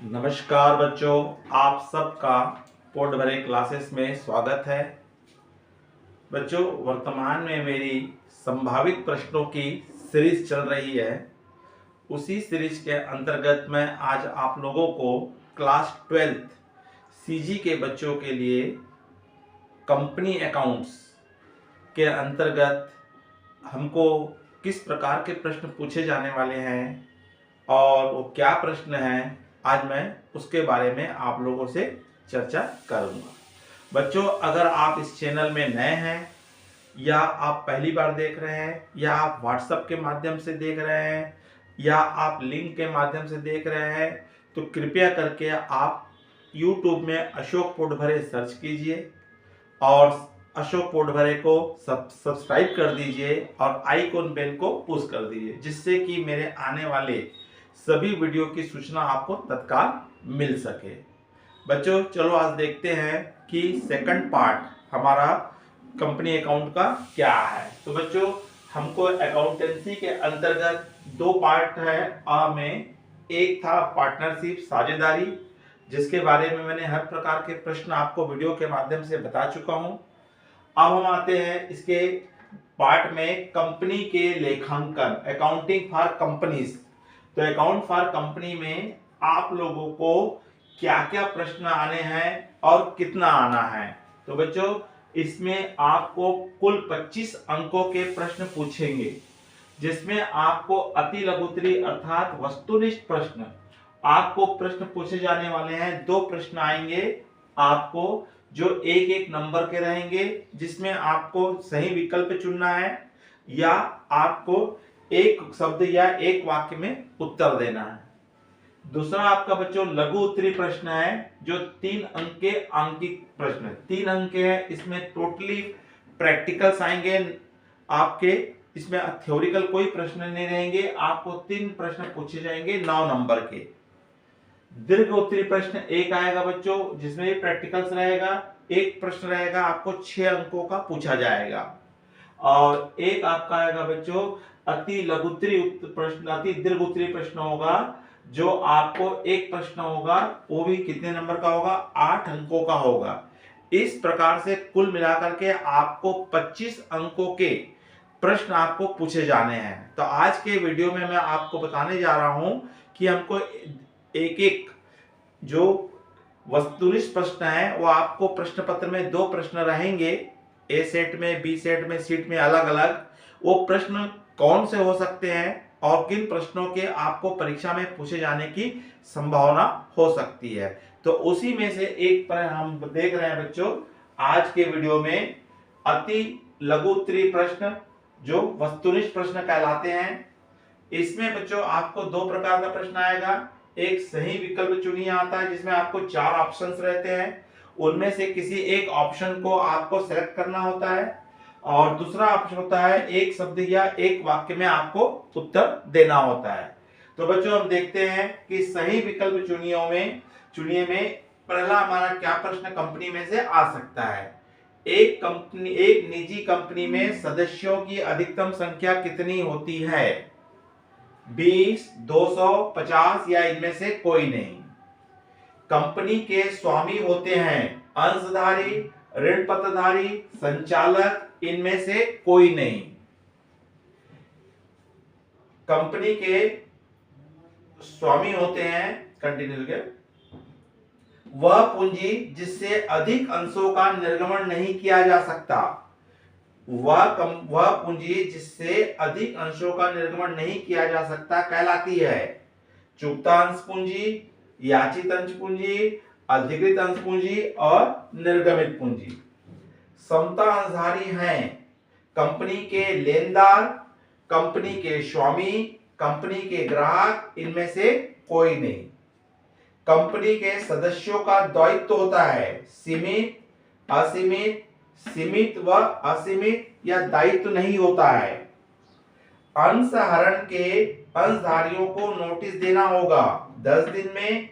नमस्कार बच्चों, आप सबका पोर्ट भरे क्लासेस में स्वागत है। बच्चों, वर्तमान में मेरी संभावित प्रश्नों की सीरीज चल रही है। उसी सीरीज के अंतर्गत मैं आज आप लोगों को क्लास 12th सीजी के बच्चों के लिए कंपनी अकाउंट्स के अंतर्गत हमको किस प्रकार के प्रश्न पूछे जाने वाले हैं और वो क्या प्रश्न हैं, आज मैं उसके बारे में आप लोगों से चर्चा करूंगा। बच्चों, अगर आप इस चैनल में नए हैं या आप पहली बार देख रहे हैं या आप व्हाट्सएप के माध्यम से देख रहे हैं या आप लिंक के माध्यम से देख रहे हैं, तो कृपया करके आप YouTube में अशोक पोटभरे सर्च कीजिए और अशोक पोटभरे को सब्सक्राइब कर दीजिए और आइकॉन बेल को पुश कर दीजिए, जिससे कि मेरे आने वाले सभी वीडियो की सूचना आपको तत्काल मिल सके। बच्चों, चलो आज देखते हैं कि सेकंड पार्ट हमारा कंपनी अकाउंट का क्या है। तो बच्चों, हमको अकाउंटेंसी के अंतर्गत दो पार्ट है। में एक था पार्टनरशिप, साझेदारी, जिसके बारे में मैंने हर प्रकार के प्रश्न आपको वीडियो के माध्यम से बता चुका हूं। अब हम आते हैं इसके पार्ट में कंपनी के लेखांकन, अकाउंटिंग फॉर कंपनीज। तो अकाउंट फॉर कंपनी में आप लोगों को क्या क्या प्रश्न आने हैं और कितना आना है। तो बच्चों, इसमें आपको कुल 25 अंकों के प्रश्न पूछेंगे, जिसमें आपको अति लघुत्तरी अर्थात वस्तुनिष्ठ प्रश्न आपको प्रश्न पूछे जाने वाले हैं। दो प्रश्न आएंगे आपको, जो एक एक नंबर के रहेंगे, जिसमें आपको सही विकल्प चुनना है या आपको एक शब्द या एक वाक्य में उत्तर देना है। दूसरा आपका बच्चों लघु उत्तरी प्रश्न है, जो 3 अंक के आंकिक प्रश्न, 3 अंक के हैं। इसमें टोटली प्रैक्टिकल्स आएंगे आपके, इसमें थ्योरिकल कोई प्रश्न नहीं रहेंगे। आपको 3 प्रश्न पूछे जाएंगे 9 नंबर के। दीर्घ उत्तरी प्रश्न एक आएगा बच्चों, जिसमें भी प्रैक्टिकल्स रहेगा। एक प्रश्न रहेगा आपको 6 अंकों का पूछा जाएगा। और एक आपका आएगा बच्चों अति लघुत्तरी प्रश्न, अति दीर्घ उत्तरी प्रश्न होगा, जो आपको एक प्रश्न होगा, वो भी कितने नंबर का होगा, 8 अंकों का होगा। इस प्रकार से कुल मिलाकर के आपको 25 अंकों के प्रश्न आपको पूछे जाने हैं। तो आज के वीडियो में मैं आपको बताने जा रहा हूं कि हमको एक एक जो वस्तुनिष्ठ प्रश्न है, वो आपको प्रश्न पत्र में 2 प्रश्न रहेंगे, ए सेट में, बी सेट में, सीट में अलग अलग। वो प्रश्न कौन से हो सकते हैं और किन प्रश्नों के आपको परीक्षा में पूछे जाने की संभावना हो सकती है, तो उसी में से एक पर हम देख रहे हैं बच्चों आज के वीडियो में अति लघु उत्तरी प्रश्न, जो वस्तुनिष्ठ प्रश्न कहलाते हैं। इसमें बच्चों आपको 2 प्रकार का प्रश्न आएगा। एक सही विकल्प चुनिए आता है, जिसमें आपको 4 ऑप्शंस रहते हैं, उनमें से किसी एक ऑप्शन को आपको सेलेक्ट करना होता है। और दूसरा ऑप्शन होता है एक शब्द या एक वाक्य में आपको उत्तर देना होता है। तो बच्चों, हम देखते हैं कि सही विकल्प चुनिए में पहला हमारा क्या प्रश्न कंपनी में से आ सकता है। एक निजी कंपनी में सदस्यों की अधिकतम संख्या कितनी होती है? 20, 200, 50 या इनमें से कोई नहीं। कंपनी के स्वामी होते हैं अंशधारी, ऋण पत्रधारी, संचालक, इनमें से कोई नहीं। कंपनी के स्वामी होते हैं, कंटिन्यू के, वह पूंजी जिससे अधिक अंशों का निर्गमन नहीं किया जा सकता, वह पूंजी जिससे अधिक अंशों का निर्गमन नहीं किया जा सकता कहलाती है चुकता अंश पूंजी, याचित अंश पूंजी, अधिकृत अंश पूंजी और निर्गमित पूंजी। समता अंशधारी हैं कंपनी के लेनदार, कंपनी के स्वामी, कंपनी के ग्राहक, इनमें से कोई नहीं। कंपनी के सदस्यों का दायित्व होता है सीमित, असीमित, सीमित व असीमित, या दायित्व नहीं होता है। अंशहरण के अंशधारियों को नोटिस देना होगा 10 दिन में,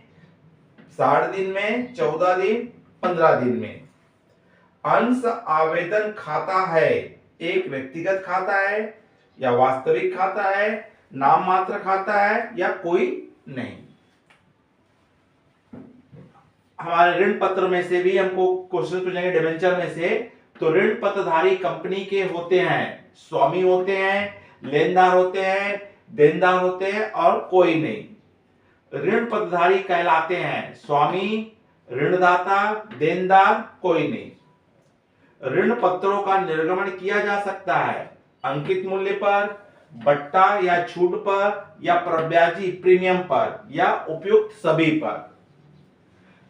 60 दिन में, 14 दिन, 15 दिन में। अंश आवेदन खाता है एक व्यक्तिगत खाता है या वास्तविक खाता है, नाम मात्र खाता है या कोई नहीं। हमारे ऋण पत्र में से भी हमको क्वेश्चन पूछेंगे, डिबेंचर में से। तो ऋण पत्रधारी कंपनी के होते हैं, स्वामी होते हैं, लेनदार होते हैं, देनदार होते हैं और कोई नहीं। ऋण पत्रधारी कहलाते हैं स्वामी, ऋणदाता, देनदार, कोई नहीं। ऋण पत्रों का निर्गमन किया जा सकता है अंकित मूल्य पर, बट्टा या छूट पर, या प्रब्याजी प्रीमियम पर, या उपयुक्त सभी पर।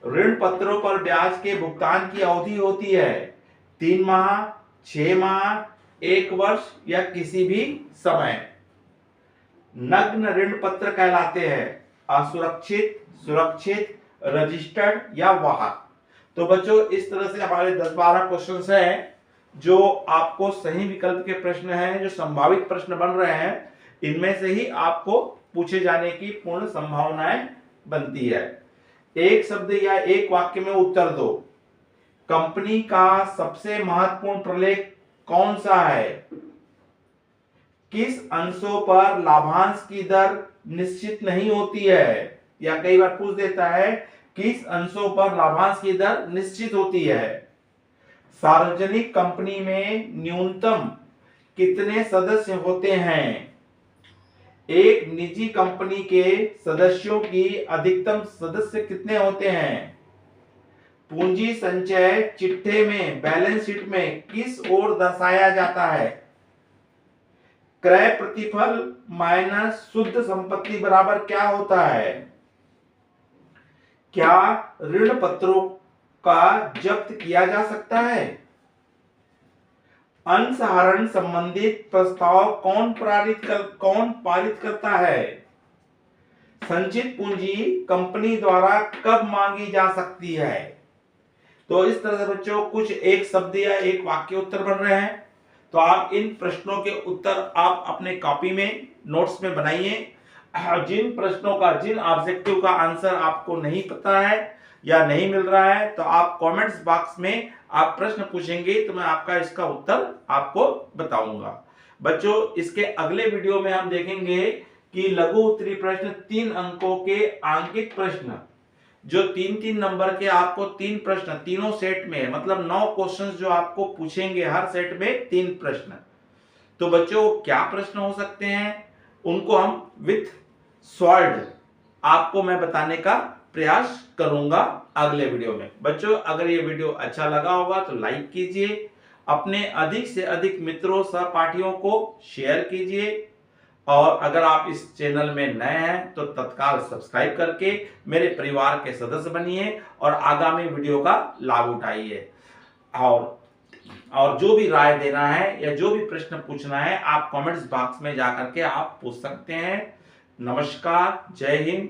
ऋण पत्रों पर ब्याज के भुगतान की अवधि होती है 3 माह, 6 माह, 1 वर्ष या किसी भी समय। नग्न ऋण पत्र कहलाते हैं असुरक्षित, सुरक्षित, रजिस्टर्ड या वाहक। तो बच्चों इस तरह से हमारे 10-12 क्वेश्चंस हैं जो आपको सही विकल्प के प्रश्न हैं, जो संभावित प्रश्न बन रहे हैं। इनमें से ही आपको पूछे जाने की पूर्ण संभावनाएं बनती है। एक शब्द या एक वाक्य में उत्तर दो। कंपनी का सबसे महत्वपूर्ण प्रलेख कौन सा है? किस अंशों पर लाभांश की दर निश्चित नहीं होती है? या कई बार पूछ देता है किस अंशों पर लाभांश की दर निश्चित होती है? सार्वजनिक कंपनी में न्यूनतम कितने सदस्य होते हैं? एक निजी कंपनी के सदस्यों की अधिकतम सदस्य कितने होते हैं? पूंजी संचय चिट्ठे में बैलेंस शीट में किस ओर दर्शाया जाता है? क्रय प्रतिफल माइनस शुद्ध संपत्ति बराबर क्या होता है? क्या ऋण पत्रों का जब्त किया जा सकता है? अंशहरण संबंधित प्रस्ताव कौन पारित करता है? संचित पूंजी कंपनी द्वारा कब मांगी जा सकती है? तो इस तरह से बच्चों कुछ एक शब्द या एक वाक्य उत्तर बन रहे हैं। तो आप इन प्रश्नों के उत्तर आप अपने कॉपी में नोट्स में बनाइए। जिन प्रश्नों का, जिन ऑब्जेक्टिव का आंसर आपको नहीं पता है या नहीं मिल रहा है, तो आप कमेंट्स बॉक्स में आप प्रश्न पूछेंगे तो मैं आपका इसका उत्तर आपको बताऊंगा। बच्चों इसके अगले वीडियो में हम देखेंगे कि लघु उत्तरीय प्रश्न 3 अंकों के आंकित प्रश्न, जो 3-3 नंबर के आपको 3 प्रश्न तीनों सेट में, मतलब 9 क्वेश्चंस जो आपको पूछेंगे, हर सेट में 3 प्रश्न। तो बच्चों क्या प्रश्न हो सकते हैं उनको हम विथ सॉल्व आपको मैं बताने का प्रयास करूंगा अगले वीडियो में। बच्चों अगर ये वीडियो अच्छा लगा होगा तो लाइक कीजिए, अपने अधिक से अधिक मित्रों सहपाठियों को शेयर कीजिए, और अगर आप इस चैनल में नए हैं तो तत्काल सब्सक्राइब करके मेरे परिवार के सदस्य बनिए और आगामी वीडियो का लाभ उठाइए। और जो भी राय देना है या जो भी प्रश्न पूछना है आप कमेंट्स बॉक्स में जाकर के आप पूछ सकते हैं। नमस्कार, जय हिंद।